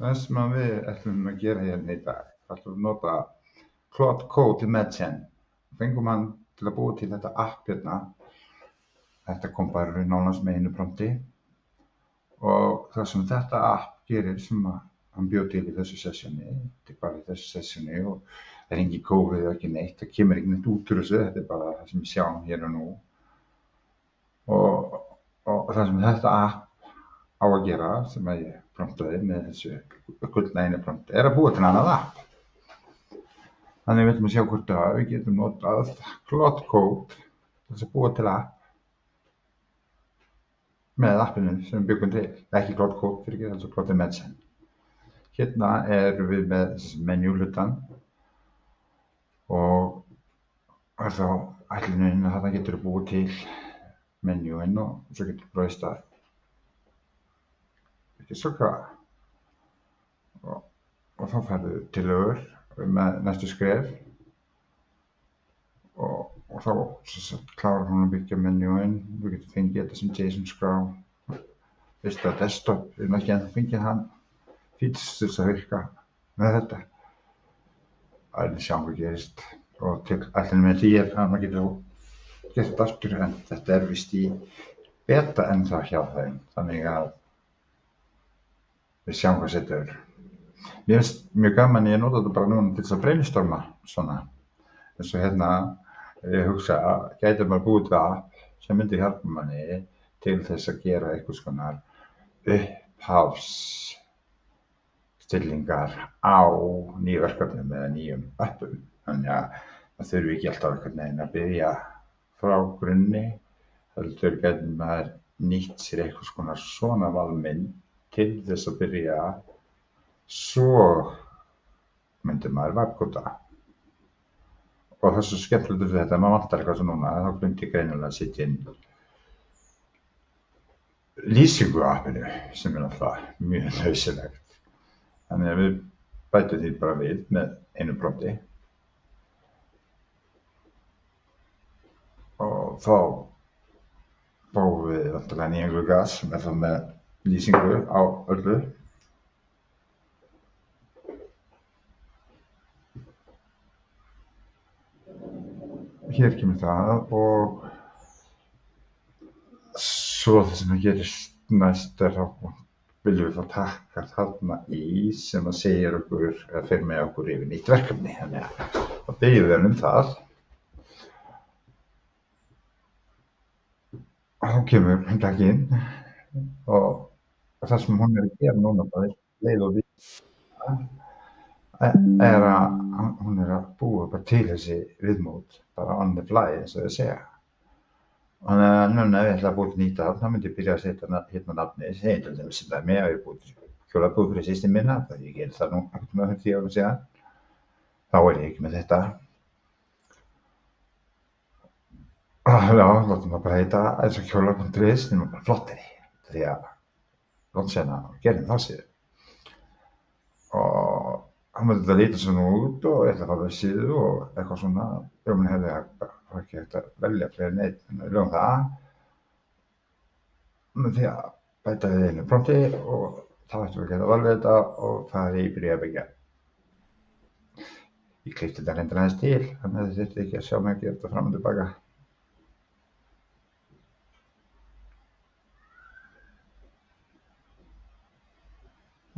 Það sem að við ætlum að gera hérna í dag, ætlum að nota Claude Code Imagen. Fengum hann til að búa til þetta app hérna. Þetta kom bara nánast með einu prompti. Og það sem þetta app gerir sem að hann bjóð til í þessu sessjóni, þetta er bara í þessu sessjóni og það er engin COVID og ekki neitt, það kemur ekki neitt út úr þessu, þetta er bara það sem við sjáum hér og nú. Og það sem þetta app á að gera, sem að ég promptaði með þessu gullna einu prompti, er að búa til annað app. Þannig við ætlum að sjá hvort að við getum notað Claude Code til að búa til app með appinu sem við byggum til. Ekki Claude Code fyrir ekki, heldur Claude Imagen. Hérna erum við með menjuhlutan og þá ætlunin að þetta getur búið til menjúinn og svo getur breyst að ekki svo hvað. Og þá færðu tillögur með næstu skref og þá klárar hún að byggja menjúinn. Við getum fengið þetta sem JSON-skrá. Veistu að desktop er ekki ennþá fengið hann features til þess að virka með þetta. Það er sjáum hvað gerist og til ætlunin með því er að maður getur gert þetta aftur en þetta er víst í beta ennþá hjá þeim. Þannig að við sjáum hvað þetta er. Mér finnst mjög gaman ég nota þetta bara núna til þess að brainstorma svona. Eins og hérna ég hugsa að gæti maður búið til app sem myndi hjálpa manni til þess að gera einhvers konar upphafsstillingar á nýjum verkefnum eða nýjum appum. Þannig að það þurfi ekki alltaf einhvern veginn að byrja frá grunni. Heldur getur maður nýtt sér einhvers konar svona valmynd til þess að byrja, svo myndi maður varkóta. Og það er svo skemmtilegt við þetta, maður vantar eitthvað svo núna, þá gleymdi ég greinilega að setja inn lýsingu á appinu sem er alltaf mjög nauðsynlegt. Þannig að við bætum því bara við með einu prompti. Og þá fáum við vantarlega nýjan glugga sem er þá með lýsingu á öllu. Hér kemur það og svo það sem gerist næst er þá viljum við þá taka þarna í sem að segja okkur eða fer með okkur yfir nýtt verkefni. Þannig að þá byrjum við það. Og þá kemur hún takk inn og það sem hún er að gera núna bara leið og er að hún er að búa bara til þessi viðmót bara on the fly eins og þau segja. Og núna ef ég ætla að búa til nýtt app, þá myndi ég byrja að setja hérna nafnið, segja til dæmis sem dæmi að ég búið til hjólabúð fyrir systir mína, það ég gerði það nú ekkert með fyrir 10 árum síðan. Þá er ég ekki með þetta. Já, látum það bara heita eins og hjólar.is nema bara flottari, því að langt sena gerðum það síðu. Og hann myndi þetta líta svona út og ég ætla að fara við síðu og eitthvað svona. Minn hefði ekki hægt að velja fleiri neitt en við lögum það. Með því að bæta við einu prompti og þá ættum við að geta valið þetta og það er í byrja að byggja. Ég klippti þetta reyndar aðeins til, þannig að þið þurfti ekki að sjá mig að gera þetta fram og tilbaka.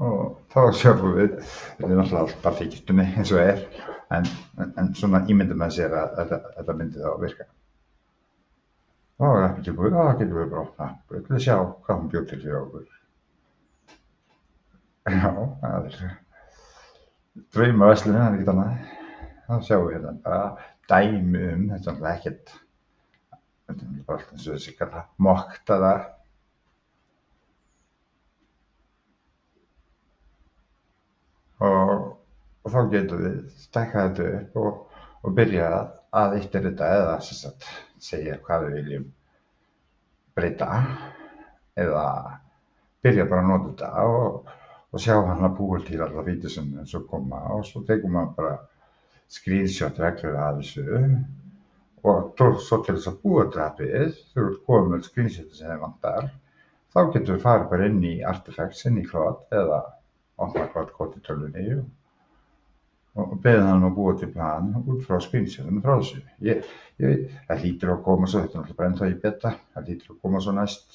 Og þá sjáum við, þetta er náttúrulega allt bara þykistunni eins og er, en svona ímyndum með sér að þetta myndi þá virka. Og það er ekki tilbúið, þá getum við bara opna appið til að sjá hvað hún bjóð til fyrir okkur. Já, það er draumaverslun, það er ekkert annað. Þá sjáum við hérna bara dæmi þetta er ekkert, þetta er bara allt eins og þessi kalla moktaða. Og þá getum við stækkað þetta upp og byrja að eittir þetta eða segja hvað við viljum breyta eða byrja bara að nota þetta og sjá hann að búa til alla vídeósinn eins og koma og svo tekum maður bara screenshot reglulega af þessu og svo til þess að búa til appið, þú ert komið með screenshotin sem þið vantar, þá getum við farið bara inn í Artifacts, inn í Claude eða opna kód í tölvunni og beðið hann að búa til plan út frá screenshotinu frá þessu. Ég veit, það hlýtur að koma svo, þetta er náttúrulega bara ennþá í beta, það hlýtur að koma svo næst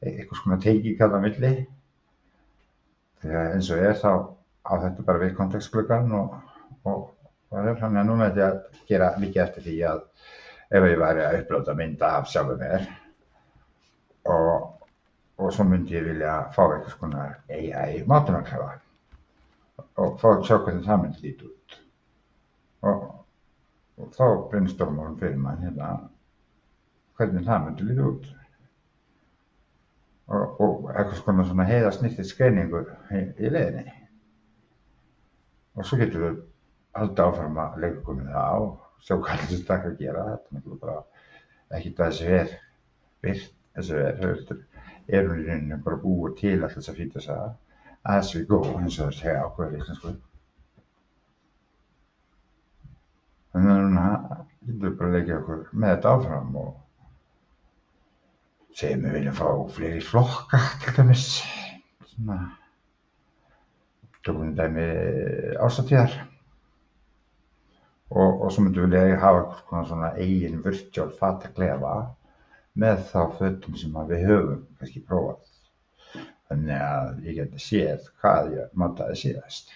einhvers konar tenging á milli. Þegar eins og þá á þetta bara við kontekstgluggann og þannig að núna ætti ég að gera líka eftir því að ef ég væri að upplóta mynda af sjálfum mér og svo myndi ég vilja fá einhvers konar AI mátunarklefa og fá að sjá hvernig það myndi líta út. Og þá brainstormar hún fyrir mann hvernig það myndi líta út. Og einhvers konar svona heiðarsnýttið skreiningu í leiðinni. Og svo getur við haldið áfram að leika okkur með það og sjá hvað þessi stakk að gera. Þetta er náttúrulega bara ekkert að þessu virt, þessu höfður hún í rauninni bara búið til alltaf þess að fýta þess að as we go, eins og það segja ákveður íslensku. Þannig að núna getum við bara að leika okkur með þetta áfram og segjum við viljum fá fleiri flokka til dæmis. Svona, tökum við dæmi árshátíðar. Og svo myndum við vilja hafa einhvers konar svona eigin virtual fataklefa með þá fötum sem við höfum kannski prófað. Þannig að ég geti séð hvað ég mátaði síðast.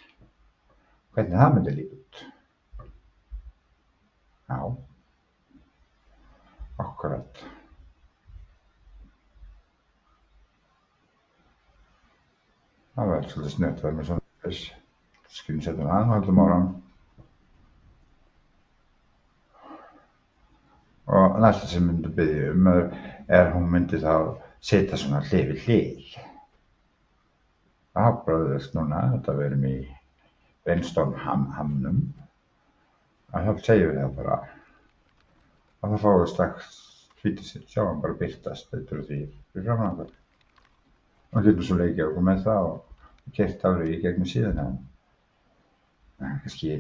Hvernig það myndi líta út. Já, akkurat. Það var svolítið snögt að vera með svona screenshotinu og höldum áfram. Og næsta sem myndi biðja hún myndi þá setja svona hlið við hlið. Það bráðist núna, þetta verum í brainstorm hamnum. Að þá segjum við það bara að það fáið strax tvítið sér, sjá hann bara birtast þetta því fyrir framan okkur. Og getum svo leikið okkur með það og keyrt alveg í gegnum síðuna. En kannski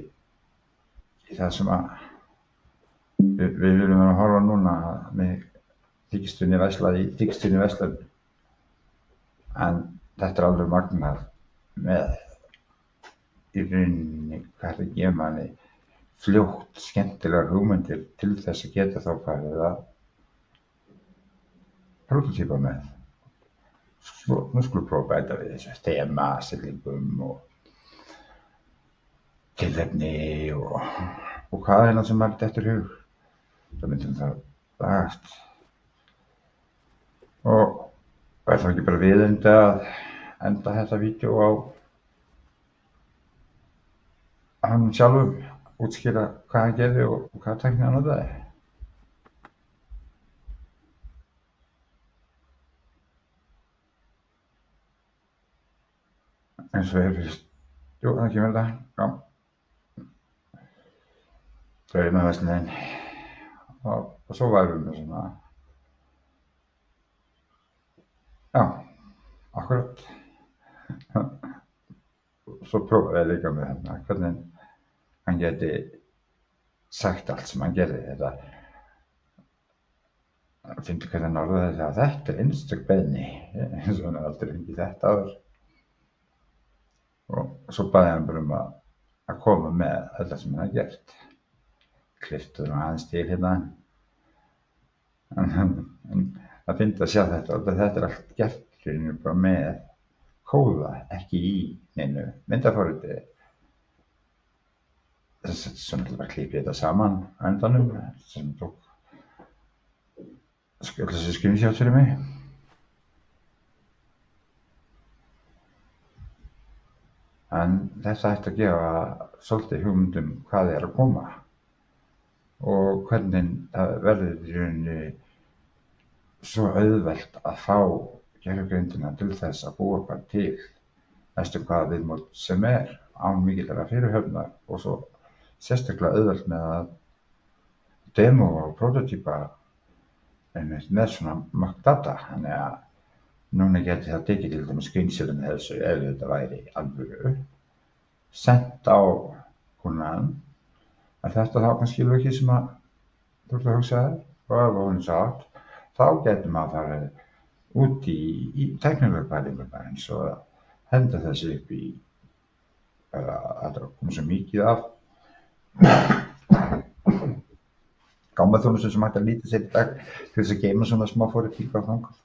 í það sem að við viljum vera að horfa núna með þykistunni verslan. En þetta er alveg magnað með í rauninni hvað það gefur manni fljótt skemmtilegar hugmyndir til þess að geta þá farið að prótótýpa með. Nú skulum prófa að bæta við þessu þema, setningum og tilefni og hvað er það sem maður dettur í hug. Það myndum það lagast. Og er þá ekki bara viðeigandi að enda þetta vídeó á hann sjálfum, útskýra hvað hann gerði og hvað tækni hann notaði. Eins og fyrst, jú, það kemur þetta, já. Draumaverslun og svo varum við með svona, já, akkurat. Svo prófaði ég líka með hvernig hann geti sagt allt sem hann gerði. Þetta fyndi hvernig hann orðaði það að þetta er einstök beiðni, eins og hann aldrei fengið þetta áður. Og svo baði hann bara að koma með þetta sem hann hafði gert. Klippti aðeins til hérna. En það fyndi að sjá þetta og þetta er allt gert bara með kóða, ekki í neinu myndaforriti. Svo náttúrulega klippi þetta saman á endanum sem tók þessi screenshot fyrir mig. En þetta ætti að gefa svolítið hugmynd hvað er að koma og hvernig það verður í rauninni svo auðvelt að fá gervigreindina til þess að búa bara til næstum hvaða viðmót sem er án mikillar fyrirhöfnar og svo sérstaklega auðvelt með að demo og prototýpa með svona mock data. Þannig að núna geti það tekið til dæmis screenshotinu þessu ef þetta væri alvöru, sent á kúnnan, en þetta þá kannski ekki sem að þú ert að hugsa þér og ef hún sagt, þá getur maður farið út í tæknilega pælingar bara eins og að henda þessu upp í þetta er komið svo mikið af gámaþjónustu sem hægt að nýta sér í dag til þess að geyma svona smáforritingar og þangað.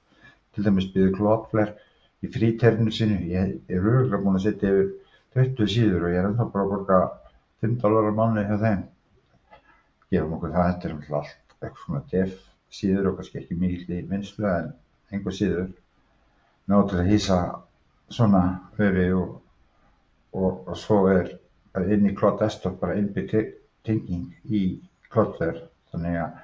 Til dæmis býður Cloudflare í fríterminu sínu. Ég er örugglega búinn að setja yfir 20 síður og ég er ennþá bara að borga $5 á mánuði hjá þeim. Gefum okkur það, þetta er allt eitthvað svona dev síður og kannski ekki mikil í vinnslu en einhver síður. Nóg til að hýsa svona vöfi og svo er inn í Cloud Desktop bara innbyggt tenging í Cloudflare. Þannig að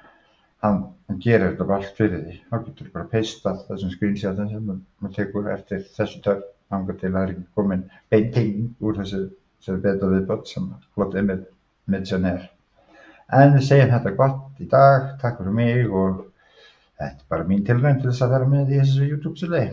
hann gerir þetta bara allt fyrir því. Þá getur bara pastað þessum screenshotin sem maður tekur eftir þessu töfn þangað til að það er ekki komin bein tenging úr þessu beta viðbót sem Cloud Imagine er. En við segjum þetta gott í dag. Takk fyrir mig og þetta er bara mín tilraun til þess að vera með í þessu YouTube-sili.